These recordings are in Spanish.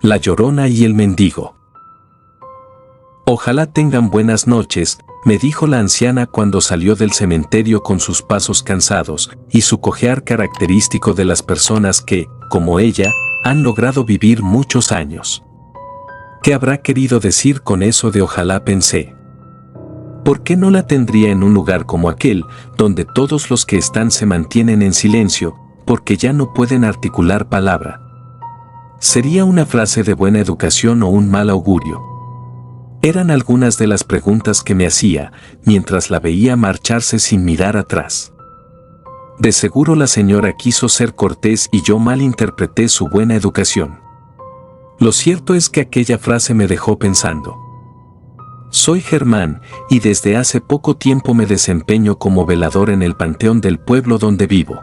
La Llorona y el mendigo. Ojalá tengan buenas noches, me dijo la anciana cuando salió del cementerio con sus pasos cansados y su cojear característico de las personas que, como ella, han logrado vivir muchos años. ¿Qué habrá querido decir con eso de ojalá? Pensé. ¿Por qué no la tendría en un lugar como aquel, donde todos los que están se mantienen en silencio, porque ya no pueden articular palabra? ¿Sería una frase de buena educación o un mal augurio? Eran algunas de las preguntas que me hacía, mientras la veía marcharse sin mirar atrás. De seguro la señora quiso ser cortés y yo malinterpreté su buena educación. Lo cierto es que aquella frase me dejó pensando. Soy Germán, y desde hace poco tiempo me desempeño como velador en el panteón del pueblo donde vivo.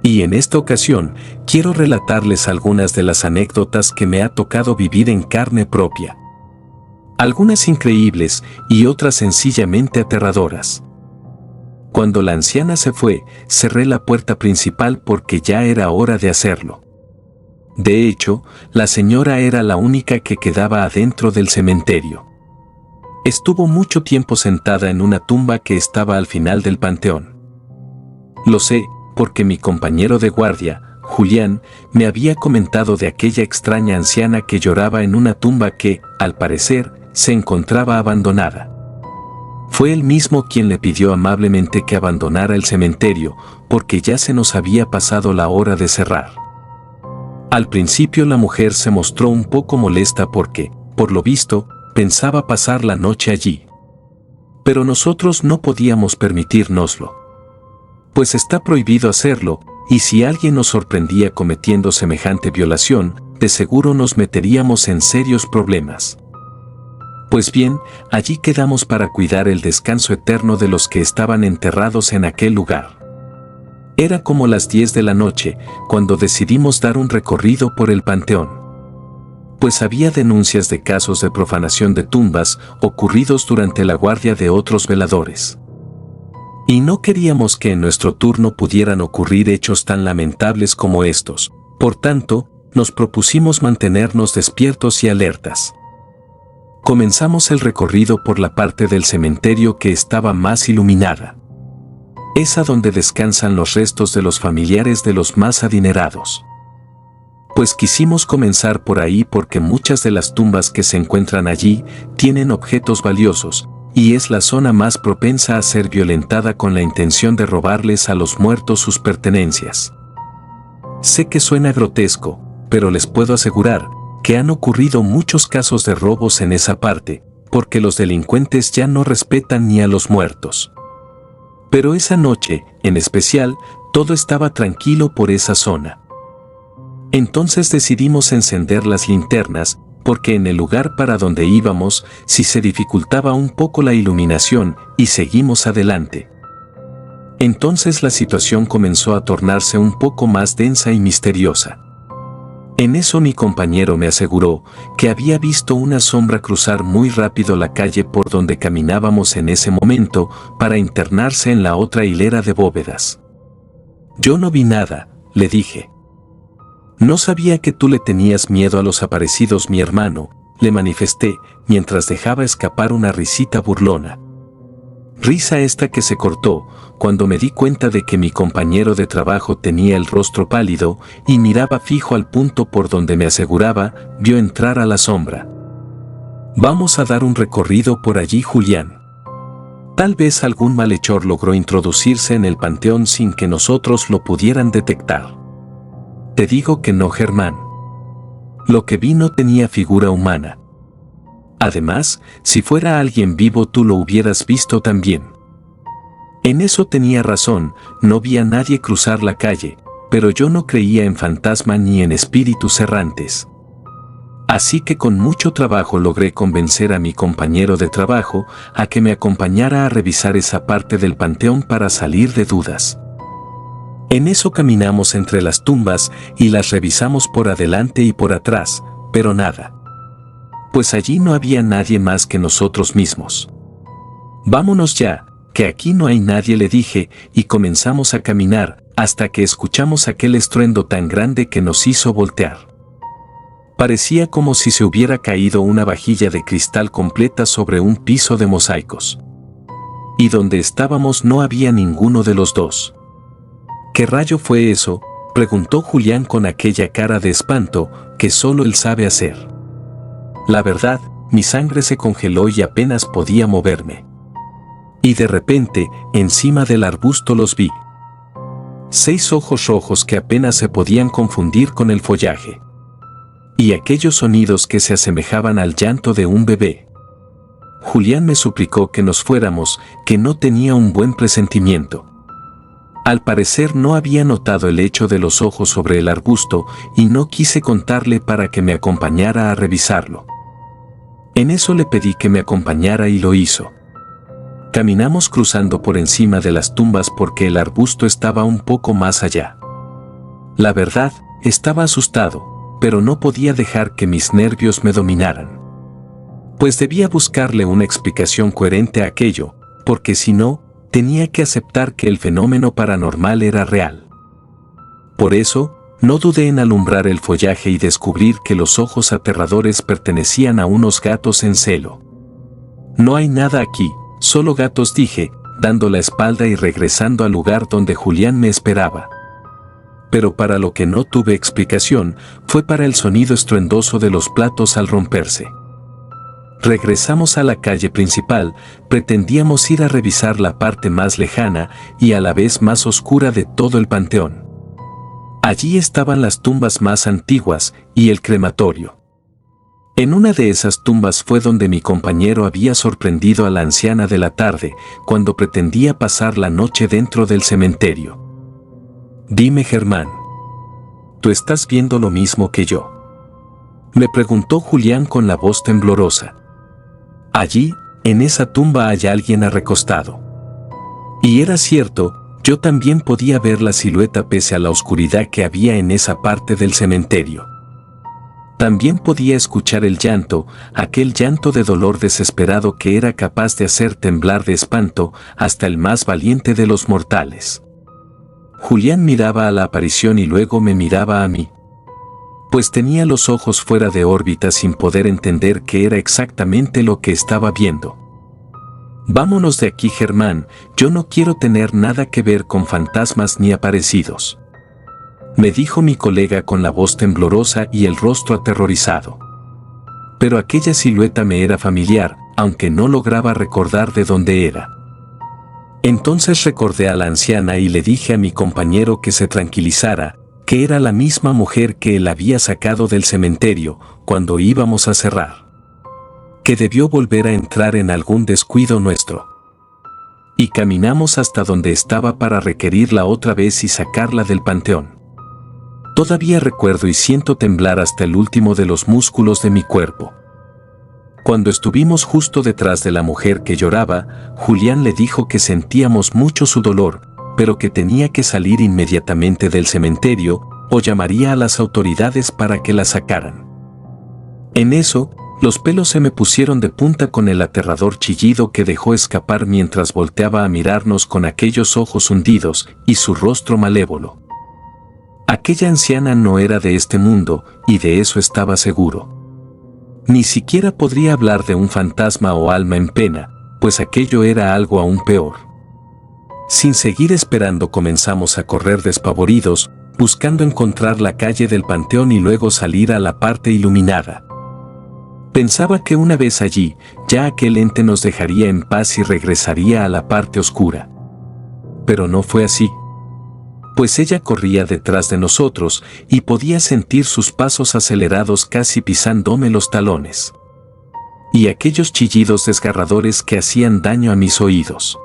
Y en esta ocasión, quiero relatarles algunas de las anécdotas que me ha tocado vivir en carne propia. Algunas increíbles y otras sencillamente aterradoras. Cuando la anciana se fue, cerré la puerta principal porque ya era hora de hacerlo. De hecho, la señora era la única que quedaba adentro del cementerio. Estuvo mucho tiempo sentada en una tumba que estaba al final del panteón. Lo sé, porque mi compañero de guardia, Julián, me había comentado de aquella extraña anciana que lloraba en una tumba que, al parecer, se encontraba abandonada. Fue él mismo quien le pidió amablemente que abandonara el cementerio, porque ya se nos había pasado la hora de cerrar. Al principio la mujer se mostró un poco molesta porque, por lo visto, pensaba pasar la noche allí. Pero nosotros no podíamos permitírnoslo. Pues está prohibido hacerlo, y si alguien nos sorprendía cometiendo semejante violación, de seguro nos meteríamos en serios problemas. Pues bien, allí quedamos para cuidar el descanso eterno de los que estaban enterrados en aquel lugar. Era como las 10 de la noche, cuando decidimos dar un recorrido por el panteón. Pues había denuncias de casos de profanación de tumbas ocurridos durante la guardia de otros veladores. Y no queríamos que en nuestro turno pudieran ocurrir hechos tan lamentables como estos, por tanto, nos propusimos mantenernos despiertos y alertas. Comenzamos el recorrido por la parte del cementerio que estaba más iluminada. Esa donde descansan los restos de los familiares de los más adinerados. Pues quisimos comenzar por ahí porque muchas de las tumbas que se encuentran allí tienen objetos valiosos, y es la zona más propensa a ser violentada con la intención de robarles a los muertos sus pertenencias. Sé que suena grotesco, pero les puedo asegurar que han ocurrido muchos casos de robos en esa parte, porque los delincuentes ya no respetan ni a los muertos. Pero esa noche, en especial, todo estaba tranquilo por esa zona. Entonces decidimos encender las linternas, porque en el lugar para donde íbamos, sí se dificultaba un poco la iluminación, y seguimos adelante. Entonces la situación comenzó a tornarse un poco más densa y misteriosa. En eso mi compañero me aseguró que había visto una sombra cruzar muy rápido la calle por donde caminábamos en ese momento para internarse en la otra hilera de bóvedas. Yo no vi nada, le dije. No sabía que tú le tenías miedo a los aparecidos, mi hermano, le manifesté mientras dejaba escapar una risita burlona. Risa esta que se cortó cuando me di cuenta de que mi compañero de trabajo tenía el rostro pálido y miraba fijo al punto por donde me aseguraba vio entrar a la sombra. Vamos a dar un recorrido por allí, Julián. Tal vez algún malhechor logró introducirse en el panteón sin que nosotros lo pudieran detectar. Te digo que no, Germán. Lo que vi no tenía figura humana. Además, si fuera alguien vivo tú lo hubieras visto también. En eso tenía razón, no vi a nadie cruzar la calle, pero yo no creía en fantasma ni en espíritus errantes. Así que con mucho trabajo logré convencer a mi compañero de trabajo a que me acompañara a revisar esa parte del panteón para salir de dudas. En eso caminamos entre las tumbas y las revisamos por adelante y por atrás, pero nada. Pues allí no había nadie más que nosotros mismos. Vámonos ya, que aquí no hay nadie, le dije, y comenzamos a caminar, hasta que escuchamos aquel estruendo tan grande que nos hizo voltear. Parecía como si se hubiera caído una vajilla de cristal completa sobre un piso de mosaicos. Y donde estábamos no había ninguno de los dos. ¿Qué rayo fue eso?, preguntó Julián con aquella cara de espanto que solo él sabe hacer. La verdad, mi sangre se congeló y apenas podía moverme. Y de repente, encima del arbusto los vi. 6 ojos rojos que apenas se podían confundir con el follaje. Y aquellos sonidos que se asemejaban al llanto de un bebé. Julián me suplicó que nos fuéramos, que no tenía un buen presentimiento. Al parecer no había notado el hecho de los ojos sobre el arbusto y no quise contarle para que me acompañara a revisarlo. En eso le pedí que me acompañara y lo hizo. Caminamos cruzando por encima de las tumbas porque el arbusto estaba un poco más allá. La verdad, estaba asustado, pero no podía dejar que mis nervios me dominaran. Pues debía buscarle una explicación coherente a aquello, porque si no, tenía que aceptar que el fenómeno paranormal era real. Por eso, no dudé en alumbrar el follaje y descubrir que los ojos aterradores pertenecían a unos gatos en celo. No hay nada aquí, solo gatos, dije, dando la espalda y regresando al lugar donde Julián me esperaba. Pero para lo que no tuve explicación, fue para el sonido estruendoso de los platos al romperse. Regresamos a la calle principal, pretendíamos ir a revisar la parte más lejana y a la vez más oscura de todo el panteón. Allí estaban las tumbas más antiguas y el crematorio. En una de esas tumbas fue donde mi compañero había sorprendido a la anciana de la tarde, cuando pretendía pasar la noche dentro del cementerio. Dime, Germán, ¿tú estás viendo lo mismo que yo?, me preguntó Julián con la voz temblorosa. Allí, en esa tumba hay alguien recostado. Y era cierto, yo también podía ver la silueta pese a la oscuridad que había en esa parte del cementerio. También podía escuchar el llanto, aquel llanto de dolor desesperado que era capaz de hacer temblar de espanto hasta el más valiente de los mortales. Julián miraba a la aparición y luego me miraba a mí. Pues tenía los ojos fuera de órbita sin poder entender qué era exactamente lo que estaba viendo. Vámonos de aquí, Germán, yo no quiero tener nada que ver con fantasmas ni aparecidos, me dijo mi colega con la voz temblorosa y el rostro aterrorizado. Pero aquella silueta me era familiar, aunque no lograba recordar de dónde era. Entonces recordé a la anciana y le dije a mi compañero que se tranquilizara, que era la misma mujer que él había sacado del cementerio cuando íbamos a cerrar. Que debió volver a entrar en algún descuido nuestro. Y caminamos hasta donde estaba para requerirla otra vez y sacarla del panteón. Todavía recuerdo y siento temblar hasta el último de los músculos de mi cuerpo. Cuando estuvimos justo detrás de la mujer que lloraba, Julián le dijo que sentíamos mucho su dolor, pero que tenía que salir inmediatamente del cementerio o llamaría a las autoridades para que la sacaran. En eso, los pelos se me pusieron de punta con el aterrador chillido que dejó escapar mientras volteaba a mirarnos con aquellos ojos hundidos y su rostro malévolo. Aquella anciana no era de este mundo, y de eso estaba seguro. Ni siquiera podría hablar de un fantasma o alma en pena, pues aquello era algo aún peor. Sin seguir esperando comenzamos a correr despavoridos, buscando encontrar la calle del panteón y luego salir a la parte iluminada. Pensaba que una vez allí, ya aquel ente nos dejaría en paz y regresaría a la parte oscura. Pero no fue así. Pues ella corría detrás de nosotros y podía sentir sus pasos acelerados casi pisándome los talones. Y aquellos chillidos desgarradores que hacían daño a mis oídos.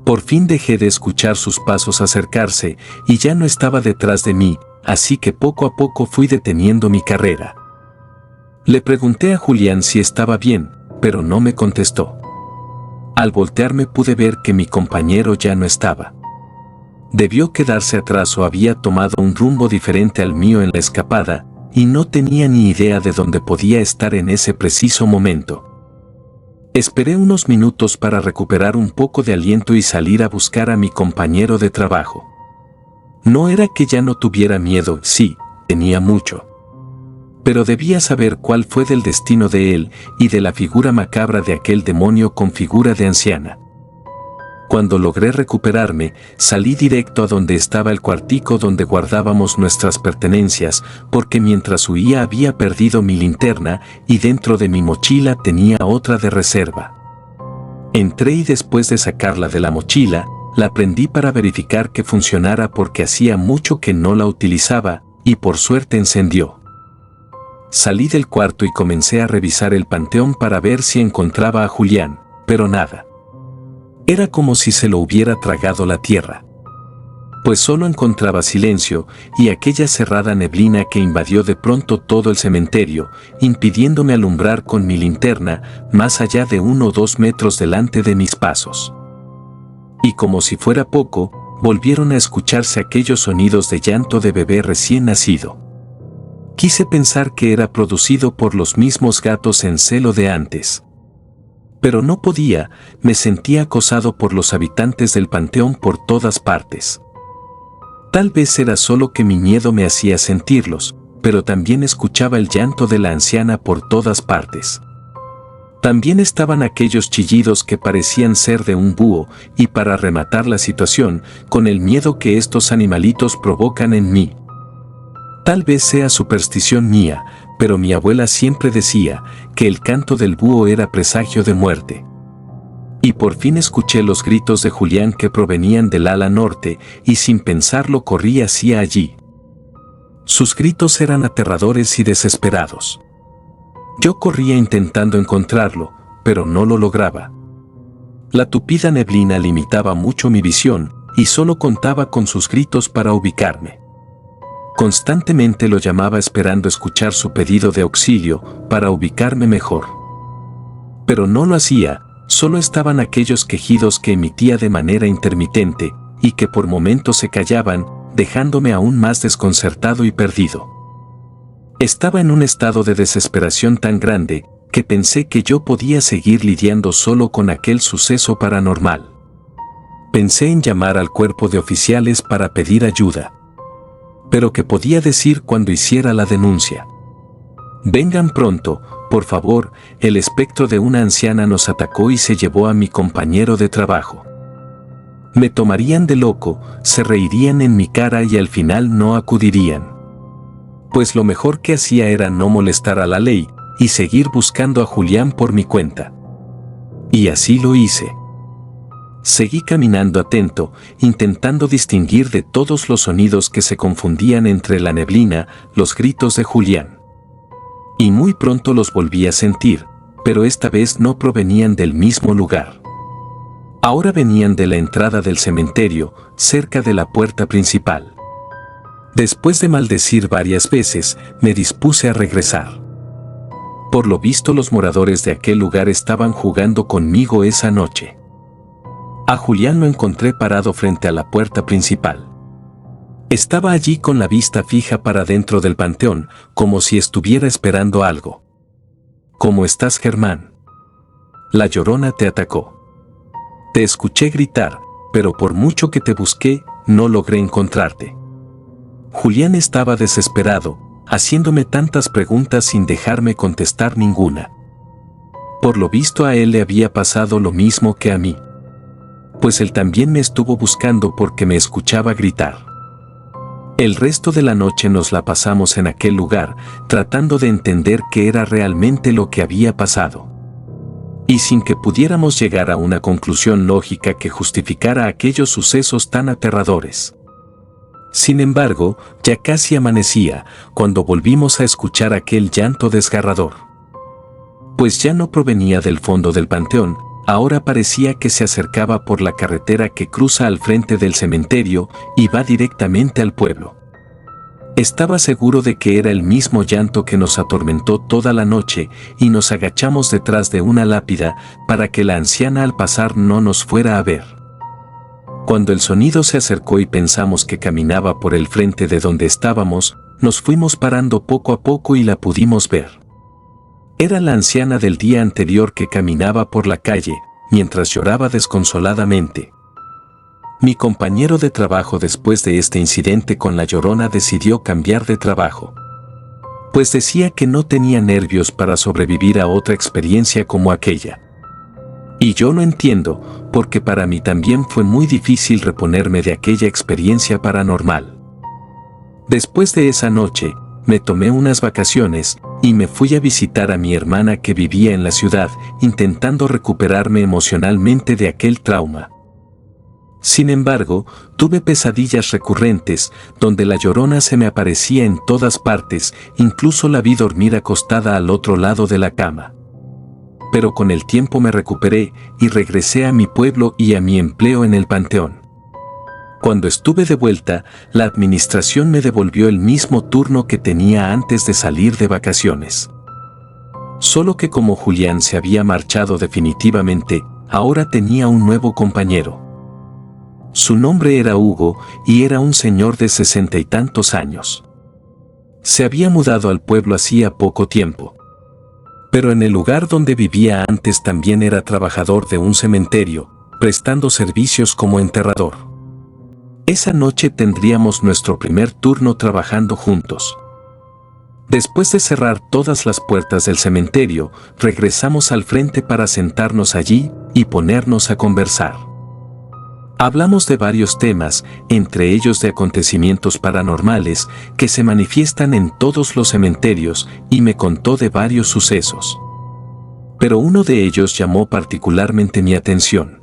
Por fin dejé de escuchar sus pasos acercarse y ya no estaba detrás de mí, así que poco a poco fui deteniendo mi carrera. Le pregunté a Julián si estaba bien, pero no me contestó. Al voltearme pude ver que mi compañero ya no estaba. Debió quedarse atrás o había tomado un rumbo diferente al mío en la escapada, y no tenía ni idea de dónde podía estar en ese preciso momento. Esperé unos minutos para recuperar un poco de aliento y salir a buscar a mi compañero de trabajo. No era que ya no tuviera miedo, sí, tenía mucho. Pero debía saber cuál fue del destino de él y de la figura macabra de aquel demonio con figura de anciana. Cuando logré recuperarme, salí directo a donde estaba el cuartico donde guardábamos nuestras pertenencias, porque mientras huía había perdido mi linterna y dentro de mi mochila tenía otra de reserva. Entré y después de sacarla de la mochila, la prendí para verificar que funcionara porque hacía mucho que no la utilizaba, y por suerte encendió. Salí del cuarto y comencé a revisar el panteón para ver si encontraba a Julián, pero nada. Era como si se lo hubiera tragado la tierra. Pues solo encontraba silencio y aquella cerrada neblina que invadió de pronto todo el cementerio, impidiéndome alumbrar con mi linterna más allá de 1 o 2 metros delante de mis pasos. Y como si fuera poco, volvieron a escucharse aquellos sonidos de llanto de bebé recién nacido. Quise pensar que era producido por los mismos gatos en celo de antes. Pero no podía, me sentía acosado por los habitantes del panteón por todas partes. Tal vez era solo que mi miedo me hacía sentirlos, pero también escuchaba el llanto de la anciana por todas partes. También estaban aquellos chillidos que parecían ser de un búho, y para rematar la situación, con el miedo que estos animalitos provocan en mí. Tal vez sea superstición mía, pero mi abuela siempre decía que el canto del búho era presagio de muerte. Y por fin escuché los gritos de Julián que provenían del ala norte, y sin pensarlo corrí hacia allí. Sus gritos eran aterradores y desesperados. Yo corría intentando encontrarlo, pero no lo lograba. La tupida neblina limitaba mucho mi visión, y solo contaba con sus gritos para ubicarme. Constantemente lo llamaba esperando escuchar su pedido de auxilio para ubicarme mejor. Pero no lo hacía, solo estaban aquellos quejidos que emitía de manera intermitente y que por momentos se callaban, dejándome aún más desconcertado y perdido. Estaba en un estado de desesperación tan grande que pensé que yo podía seguir lidiando solo con aquel suceso paranormal. Pensé en llamar al cuerpo de oficiales para pedir ayuda. Pero ¿qué podía decir cuando hiciera la denuncia? Vengan pronto, por favor, el espectro de una anciana nos atacó y se llevó a mi compañero de trabajo. Me tomarían de loco, se reirían en mi cara y al final no acudirían. Pues lo mejor que hacía era no molestar a la ley y seguir buscando a Julián por mi cuenta. Y así lo hice. Seguí caminando atento, intentando distinguir de todos los sonidos que se confundían entre la neblina, los gritos de Julián. Y muy pronto los volví a sentir, pero esta vez no provenían del mismo lugar. Ahora venían de la entrada del cementerio, cerca de la puerta principal. Después de maldecir varias veces, me dispuse a regresar. Por lo visto los moradores de aquel lugar estaban jugando conmigo esa noche. A Julián lo encontré parado frente a la puerta principal. Estaba allí con la vista fija para dentro del panteón, como si estuviera esperando algo. ¿Cómo estás, Germán? La Llorona te atacó. Te escuché gritar, pero por mucho que te busqué, no logré encontrarte. Julián estaba desesperado, haciéndome tantas preguntas sin dejarme contestar ninguna. Por lo visto a él le había pasado lo mismo que a mí. Pues él también me estuvo buscando porque me escuchaba gritar. El resto de la noche nos la pasamos en aquel lugar, tratando de entender qué era realmente lo que había pasado. Y sin que pudiéramos llegar a una conclusión lógica que justificara aquellos sucesos tan aterradores. Sin embargo, ya casi amanecía, cuando volvimos a escuchar aquel llanto desgarrador. Pues ya no provenía del fondo del panteón, ahora parecía que se acercaba por la carretera que cruza al frente del cementerio y va directamente al pueblo. Estaba seguro de que era el mismo llanto que nos atormentó toda la noche y nos agachamos detrás de una lápida para que la anciana al pasar no nos fuera a ver. Cuando el sonido se acercó y pensamos que caminaba por el frente de donde estábamos, nos fuimos parando poco a poco y la pudimos ver. Era la anciana del día anterior que caminaba por la calle, mientras lloraba desconsoladamente. Mi compañero de trabajo después de este incidente con la Llorona decidió cambiar de trabajo. pues decía que no tenía nervios para sobrevivir a otra experiencia como aquella. Y yo lo entiendo, porque para mí también fue muy difícil reponerme de aquella experiencia paranormal. Después de esa noche, me tomé unas vacaciones y me fui a visitar a mi hermana que vivía en la ciudad, intentando recuperarme emocionalmente de aquel trauma. Sin embargo, tuve pesadillas recurrentes, donde la Llorona se me aparecía en todas partes, incluso la vi dormir acostada al otro lado de la cama. Pero con el tiempo me recuperé y regresé a mi pueblo y a mi empleo en el panteón. Cuando estuve de vuelta, la administración me devolvió el mismo turno que tenía antes de salir de vacaciones. Solo que como Julián se había marchado definitivamente, ahora tenía un nuevo compañero. Su nombre era Hugo y era un señor de 60 y tantos años. Se había mudado al pueblo hacía poco tiempo. Pero en el lugar donde vivía antes también era trabajador de un cementerio, prestando servicios como enterrador. Esa noche tendríamos nuestro primer turno trabajando juntos. Después de cerrar todas las puertas del cementerio, regresamos al frente para sentarnos allí y ponernos a conversar. Hablamos de varios temas, entre ellos de acontecimientos paranormales que se manifiestan en todos los cementerios, y me contó de varios sucesos. Pero uno de ellos llamó particularmente mi atención.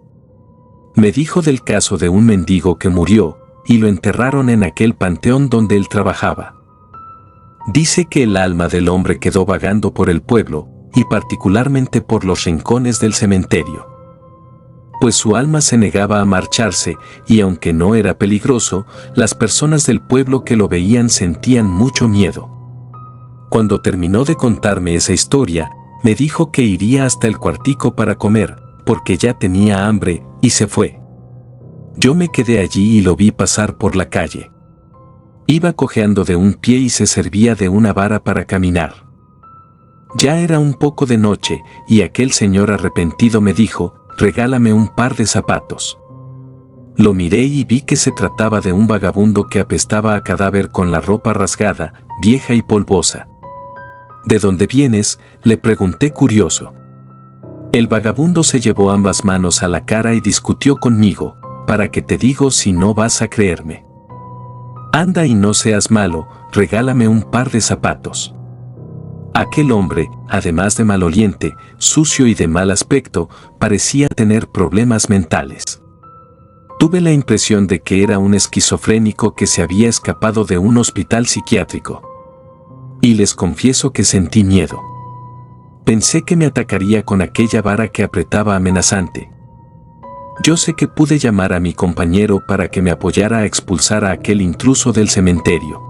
Me dijo del caso de un mendigo que murió y lo enterraron en aquel panteón donde él trabajaba. Dice que el alma del hombre quedó vagando por el pueblo y particularmente por los rincones del cementerio. Pues su alma se negaba a marcharse y aunque no era peligroso, las personas del pueblo que lo veían sentían mucho miedo. Cuando terminó de contarme esa historia, me dijo que iría hasta el cuartico para comer, porque ya tenía hambre, y se fue. Yo me quedé allí y lo vi pasar por la calle. Iba cojeando de un pie y se servía de una vara para caminar. Ya era un poco de noche, y aquel señor arrepentido me dijo, «Regálame un par de zapatos». Lo miré y vi que se trataba de un vagabundo que apestaba a cadáver con la ropa rasgada, vieja y polvosa. «¿De dónde vienes?», le pregunté curioso. El vagabundo se llevó ambas manos a la cara y discutió conmigo, «¿Para qué te digo si no vas a creerme? Anda y no seas malo, regálame un par de zapatos». Aquel hombre, además de maloliente, sucio y de mal aspecto, parecía tener problemas mentales. Tuve la impresión de que era un esquizofrénico que se había escapado de un hospital psiquiátrico. Y les confieso que sentí miedo. Pensé que me atacaría con aquella vara que apretaba amenazante. Yo sé que pude llamar a mi compañero para que me apoyara a expulsar a aquel intruso del cementerio.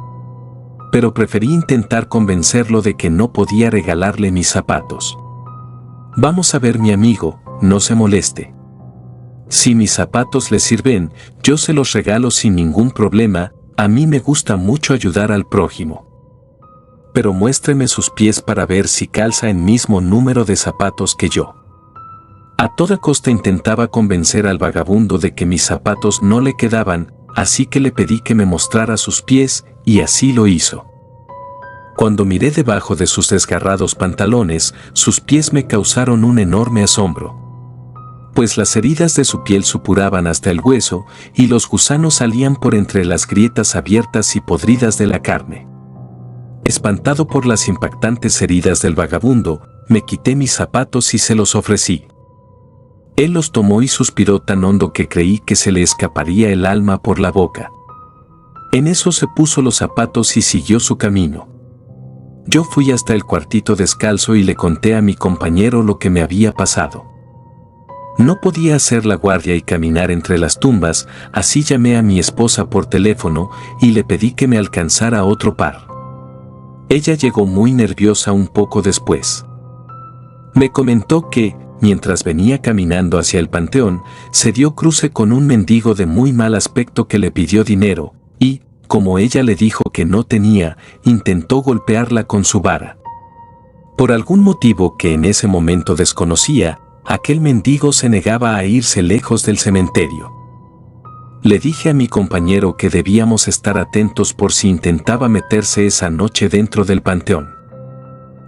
Pero preferí intentar convencerlo de que no podía regalarle mis zapatos. «Vamos a ver, mi amigo, no se moleste. Si mis zapatos le sirven, yo se los regalo sin ningún problema, a mí me gusta mucho ayudar al prójimo. Pero muéstreme sus pies para ver si calza el mismo número de zapatos que yo». A toda costa intentaba convencer al vagabundo de que mis zapatos no le quedaban, así que le pedí que me mostrara sus pies, y así lo hizo. Cuando miré debajo de sus desgarrados pantalones, sus pies me causaron un enorme asombro. Pues las heridas de su piel supuraban hasta el hueso, y los gusanos salían por entre las grietas abiertas y podridas de la carne. Espantado por las impactantes heridas del vagabundo, me quité mis zapatos y se los ofrecí. Él los tomó y suspiró tan hondo que creí que se le escaparía el alma por la boca. En eso se puso los zapatos y siguió su camino. Yo fui hasta el cuartito descalzo y le conté a mi compañero lo que me había pasado. No podía hacer la guardia y caminar entre las tumbas, así llamé a mi esposa por teléfono y le pedí que me alcanzara otro par. Ella llegó muy nerviosa un poco después. Me comentó que, mientras venía caminando hacia el panteón, se dio cruce con un mendigo de muy mal aspecto que le pidió dinero, y, como ella le dijo que no tenía, intentó golpearla con su vara. Por algún motivo que en ese momento desconocía, aquel mendigo se negaba a irse lejos del cementerio. Le dije a mi compañero que debíamos estar atentos por si intentaba meterse esa noche dentro del panteón.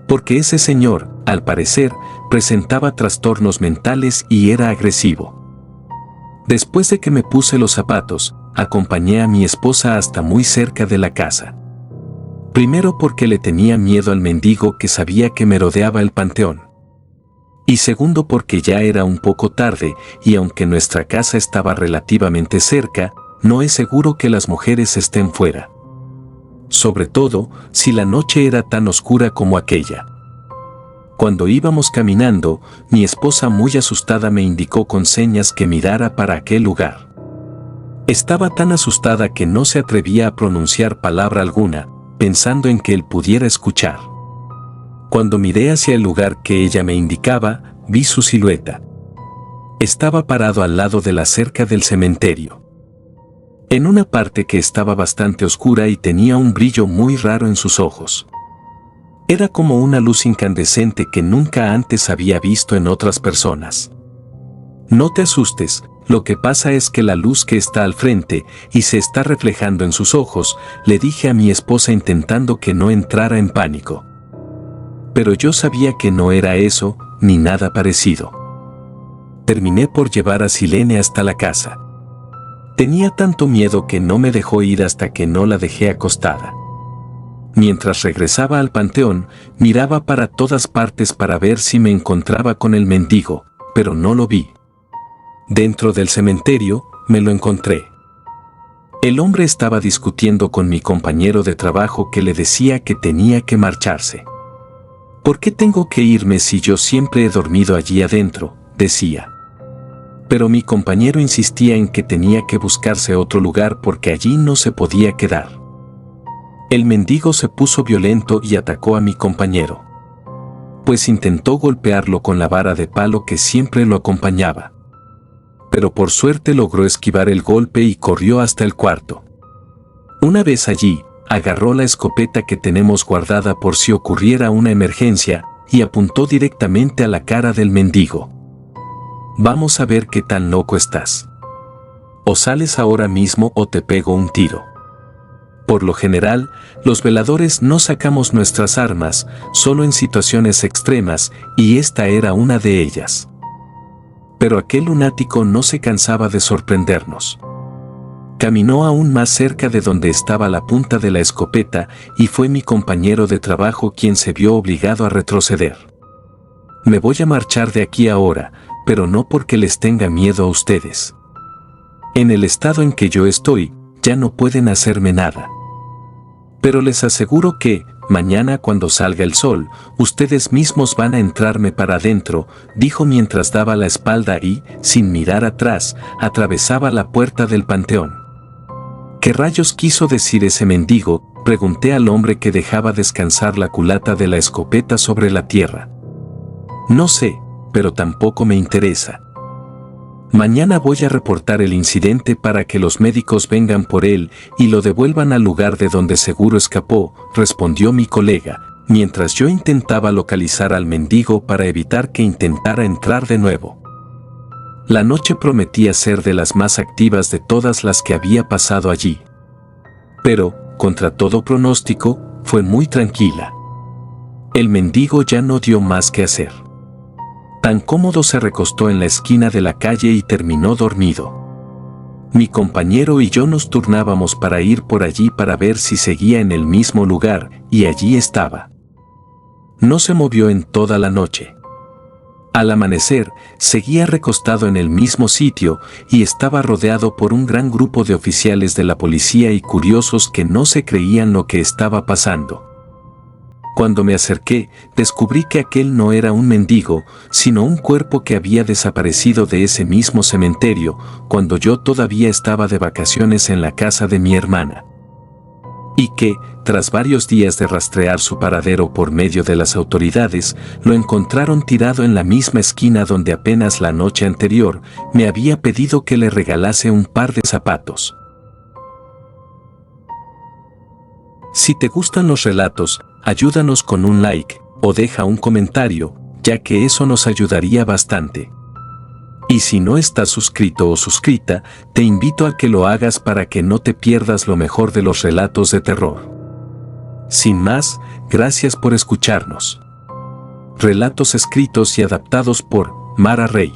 Porque ese señor, al parecer, presentaba trastornos mentales y era agresivo. Después de que me puse los zapatos, acompañé a mi esposa hasta muy cerca de la casa. Primero porque le tenía miedo al mendigo que sabía que merodeaba el panteón. Y segundo porque ya era un poco tarde y aunque nuestra casa estaba relativamente cerca, no es seguro que las mujeres estén fuera. Sobre todo, si la noche era tan oscura como aquella. Cuando íbamos caminando, mi esposa muy asustada me indicó con señas que mirara para aquel lugar. Estaba tan asustada que no se atrevía a pronunciar palabra alguna, pensando en que él pudiera escuchar. Cuando miré hacia el lugar que ella me indicaba, vi su silueta. Estaba parado al lado de la cerca del cementerio. En una parte que estaba bastante oscura y tenía un brillo muy raro en sus ojos. Era como una luz incandescente que nunca antes había visto en otras personas. No te asustes, lo que pasa es que la luz que está al frente y se está reflejando en sus ojos, le dije a mi esposa intentando que no entrara en pánico. Pero yo sabía que no era eso, ni nada parecido. Terminé por llevar a Silene hasta la casa. Tenía tanto miedo que no me dejó ir hasta que no la dejé acostada. Mientras regresaba al panteón, miraba para todas partes para ver si me encontraba con el mendigo, pero no lo vi. Dentro del cementerio, me lo encontré. El hombre estaba discutiendo con mi compañero de trabajo que le decía que tenía que marcharse. ¿Por qué tengo que irme si yo siempre he dormido allí adentro?, decía. Pero mi compañero insistía en que tenía que buscarse otro lugar porque allí no se podía quedar. El mendigo se puso violento y atacó a mi compañero. Pues intentó golpearlo con la vara de palo que siempre lo acompañaba. Pero por suerte logró esquivar el golpe y corrió hasta el cuarto. Una vez allí, agarró la escopeta que tenemos guardada por si ocurriera una emergencia y apuntó directamente a la cara del mendigo. Vamos a ver qué tan loco estás. O sales ahora mismo o te pego un tiro. Por lo general, los veladores no sacamos nuestras armas, solo en situaciones extremas, y esta era una de ellas. Pero aquel lunático no se cansaba de sorprendernos. Caminó aún más cerca de donde estaba la punta de la escopeta y fue mi compañero de trabajo quien se vio obligado a retroceder. Me voy a marchar de aquí ahora, pero no porque les tenga miedo a ustedes. En el estado en que yo estoy, ya no pueden hacerme nada. Pero les aseguro que, mañana cuando salga el sol, ustedes mismos van a entrarme para adentro, dijo mientras daba la espalda y, sin mirar atrás, atravesaba la puerta del panteón. ¿Qué rayos quiso decir ese mendigo?, pregunté al hombre que dejaba descansar la culata de la escopeta sobre la tierra. No sé, pero tampoco me interesa. Mañana voy a reportar el incidente para que los médicos vengan por él y lo devuelvan al lugar de donde seguro escapó, respondió mi colega, mientras yo intentaba localizar al mendigo para evitar que intentara entrar de nuevo. La noche prometía ser de las más activas de todas las que había pasado allí. Pero, contra todo pronóstico, fue muy tranquila. El mendigo ya no dio más que hacer. Tan cómodo se recostó en la esquina de la calle y terminó dormido. Mi compañero y yo nos turnábamos para ir por allí para ver si seguía en el mismo lugar, y allí estaba. No se movió en toda la noche. Al amanecer, seguía recostado en el mismo sitio y estaba rodeado por un gran grupo de oficiales de la policía y curiosos que no se creían lo que estaba pasando. Cuando me acerqué, descubrí que aquel no era un mendigo, sino un cuerpo que había desaparecido de ese mismo cementerio, cuando yo todavía estaba de vacaciones en la casa de mi hermana. Y que, tras varios días de rastrear su paradero por medio de las autoridades, lo encontraron tirado en la misma esquina donde apenas la noche anterior me había pedido que le regalase un par de zapatos. Si te gustan los relatos, ayúdanos con un like o deja un comentario, ya que eso nos ayudaría bastante. Y si no estás suscrito o suscrita, te invito a que lo hagas para que no te pierdas lo mejor de los relatos de terror. Sin más, gracias por escucharnos. Relatos escritos y adaptados por Mara Rey.